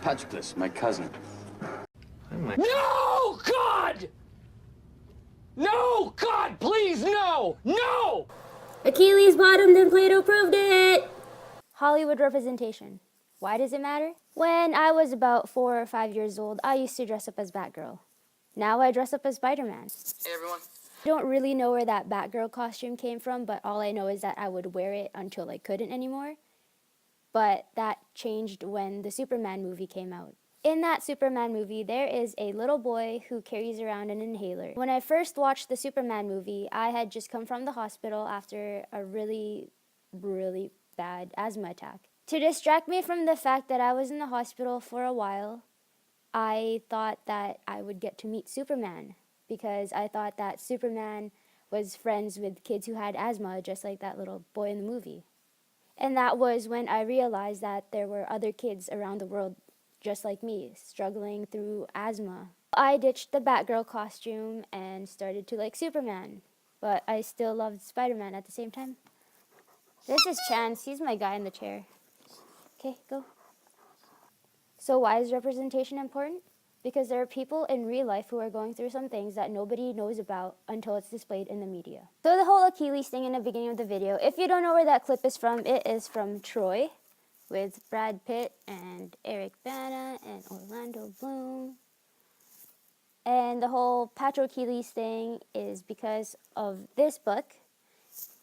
Patroclus, my cousin. No, God! No, God, please, no! No! Achilles bottomed and Plato proved it! Hollywood representation. Why does it matter? When I was about 4 or 5 years old, I used to dress up as Batgirl. Now I dress up as Spider-Man. Hey, everyone. I don't really know where that Batgirl costume came from, but all I know is that I would wear it until I couldn't anymore. But that changed when the Superman movie came out. In that Superman movie, there is a little boy who carries around an inhaler. When I first watched the Superman movie, I had just come from the hospital after a really, really bad asthma attack. To distract me from the fact that I was in the hospital for a while, I thought that I would get to meet Superman, because I thought that Superman was friends with kids who had asthma, just like that little boy in the movie. And that was when I realized that there were other kids around the world just like me, struggling through asthma. I ditched the Batgirl costume and started to like Superman, but I still loved Spider-Man at the same time. This is Chance. He's my guy in the chair. Okay, go. So why is representation important? Because there are people in real life who are going through some things that nobody knows about until it's displayed in the media. So the whole Achilles thing in the beginning of the video, if you don't know where that clip is from, it is from Troy, with Brad Pitt and Eric Bana and Orlando Bloom. And the whole Patroclus thing is because of this book,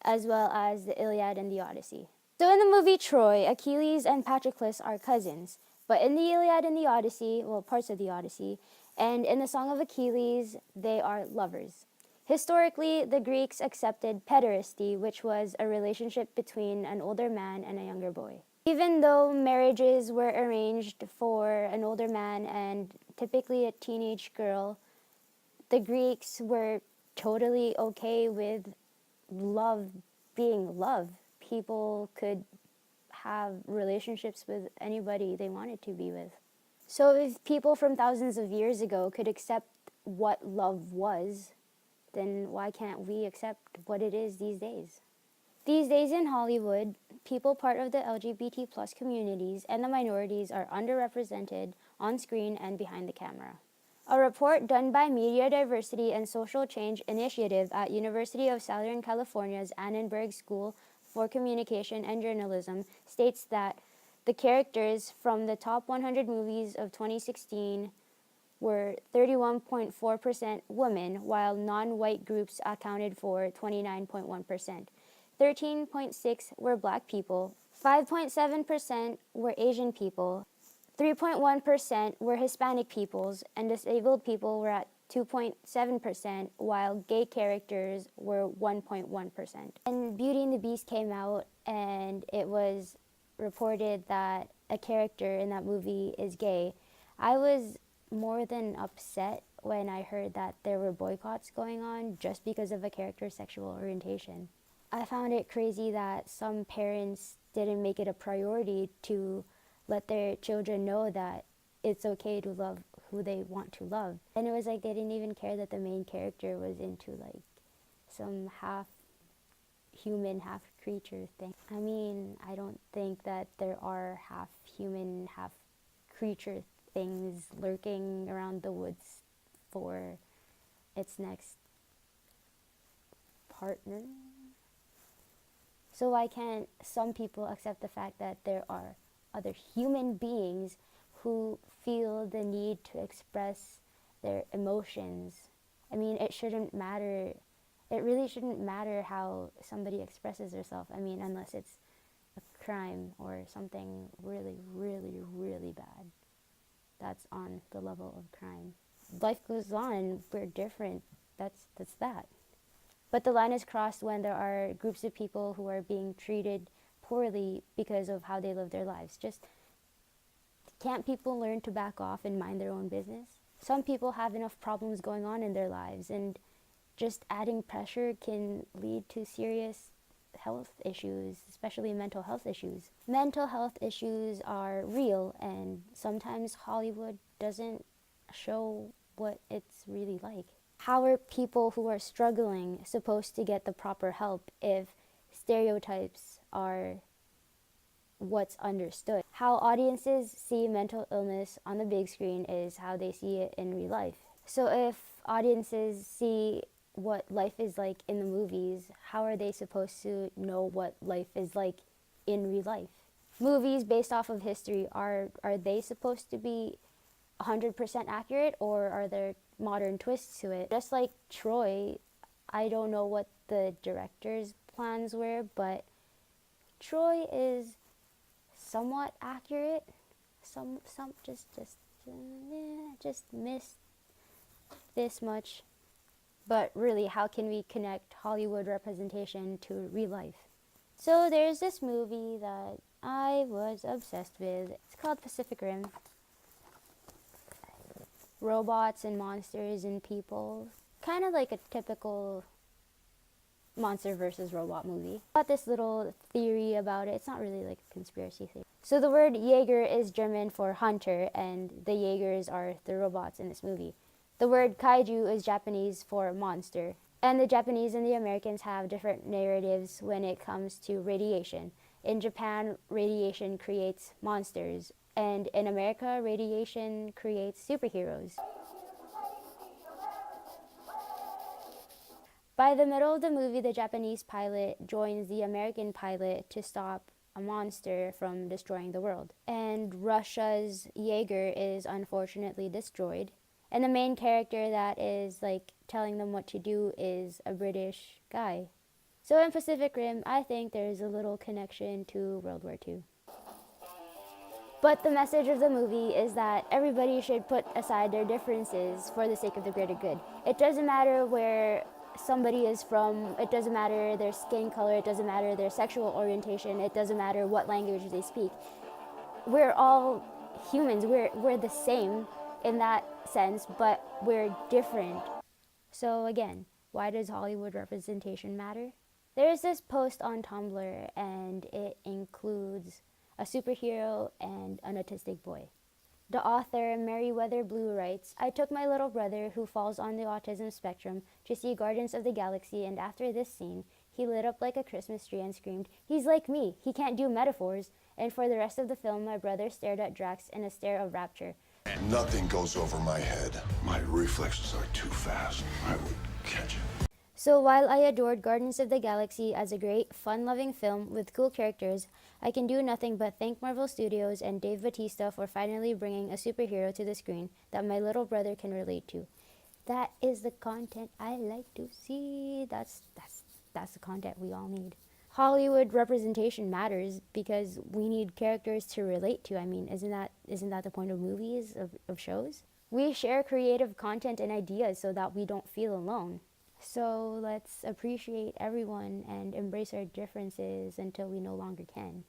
as well as the Iliad and the Odyssey. So in the movie Troy, Achilles and Patroclus are cousins. But in the Iliad and the Odyssey, well, parts of the Odyssey, and in the Song of Achilles, they are lovers. Historically, the Greeks accepted pederasty, which was a relationship between an older man and a younger boy. Even though marriages were arranged for an older man and typically a teenage girl, the Greeks were totally okay with love being love. People could have relationships with anybody they wanted to be with. So if people from thousands of years ago could accept what love was, then why can't we accept what it is these days? These days in Hollywood, people part of the LGBT plus communities and the minorities are underrepresented on screen and behind the camera. A report done by Media Diversity and Social Change Initiative at University of Southern California's Annenberg School for Communication and Journalism states that the characters from the top 100 movies of 2016 were 31.4% women, while non-white groups accounted for 29.1%. 13.6% were black people, 5.7% were Asian people, 3.1% were Hispanic peoples, and disabled people were at 2.7%, while gay characters were 1.1%. And Beauty and the Beast came out, and it was reported that a character in that movie is gay. I was more than upset when I heard that there were boycotts going on just because of a character's sexual orientation. I found it crazy that some parents didn't make it a priority to let their children know that it's okay to love who they want to love. And it was like they didn't even care that the main character was into like some half human, half creature thing. I mean, I don't think that there are half human, half creature things lurking around the woods for its next partner. So why can't some people accept the fact that there are other human beings who feel the need to express their emotions? I mean, it really shouldn't matter how somebody expresses herself. I mean, unless it's a crime or something really, really, really bad. That's on the level of crime. Life goes on, we're different, that's that. But the line is crossed when there are groups of people who are being treated poorly because of how they live their lives. Just, can't people learn to back off and mind their own business? Some people have enough problems going on in their lives, and just adding pressure can lead to serious health issues, especially mental health issues. Mental health issues are real, and sometimes Hollywood doesn't show what it's really like. How are people who are struggling supposed to get the proper help if stereotypes are what's understood. How audiences see mental illness on the big screen is how they see it in real life. So if audiences see what life is like in the movies, how are they supposed to know what life is like in real life? Movies based off of history, are they supposed to be 100% accurate, or are there modern twists to it? Just like Troy, I don't know what the director's plans were, but Troy is somewhat accurate. Just missed this much. But really, how can we connect Hollywood representation to real life? So there's this movie that I was obsessed with. It's called Pacific Rim. Robots and monsters and people. Kind of like a typical monster versus robot movie. Got this little theory about it. It's not really like a conspiracy theory. So the word Jaeger is German for hunter, and the Jaegers are the robots in this movie. The word kaiju is Japanese for monster. And the Japanese and the Americans have different narratives when it comes to radiation. In Japan, radiation creates monsters, and in America, radiation creates superheroes. By the middle of the movie, the Japanese pilot joins the American pilot to stop a monster from destroying the world. And Russia's Jaeger is unfortunately destroyed. And the main character that is like telling them what to do is a British guy. So in Pacific Rim, I think there's a little connection to World War II. But the message of the movie is that everybody should put aside their differences for the sake of the greater good. It doesn't matter where somebody is from, it doesn't matter their skin color, it doesn't matter their sexual orientation, it doesn't matter what language they speak. We're all humans, we're the same in that sense, but we're different. So again, why does Hollywood representation matter? There is this post on Tumblr, and it includes a superhero and an autistic boy. The author, Meriwether Blue, writes, I took my little brother, who falls on the autism spectrum, to see Guardians of the Galaxy, and after this scene, he lit up like a Christmas tree and screamed, he's like me, he can't do metaphors. And for the rest of the film, my brother stared at Drax in a stare of rapture. Nothing goes over my head. My reflexes are too fast. I would catch it. So while I adored Guardians of the Galaxy as a great, fun-loving film with cool characters, I can do nothing but thank Marvel Studios and Dave Bautista for finally bringing a superhero to the screen that my little brother can relate to. That is the content I like to see. That's the content we all need. Hollywood representation matters because we need characters to relate to. I mean, isn't that the point of movies, of shows? We share creative content and ideas so that we don't feel alone. So let's appreciate everyone and embrace our differences until we no longer can.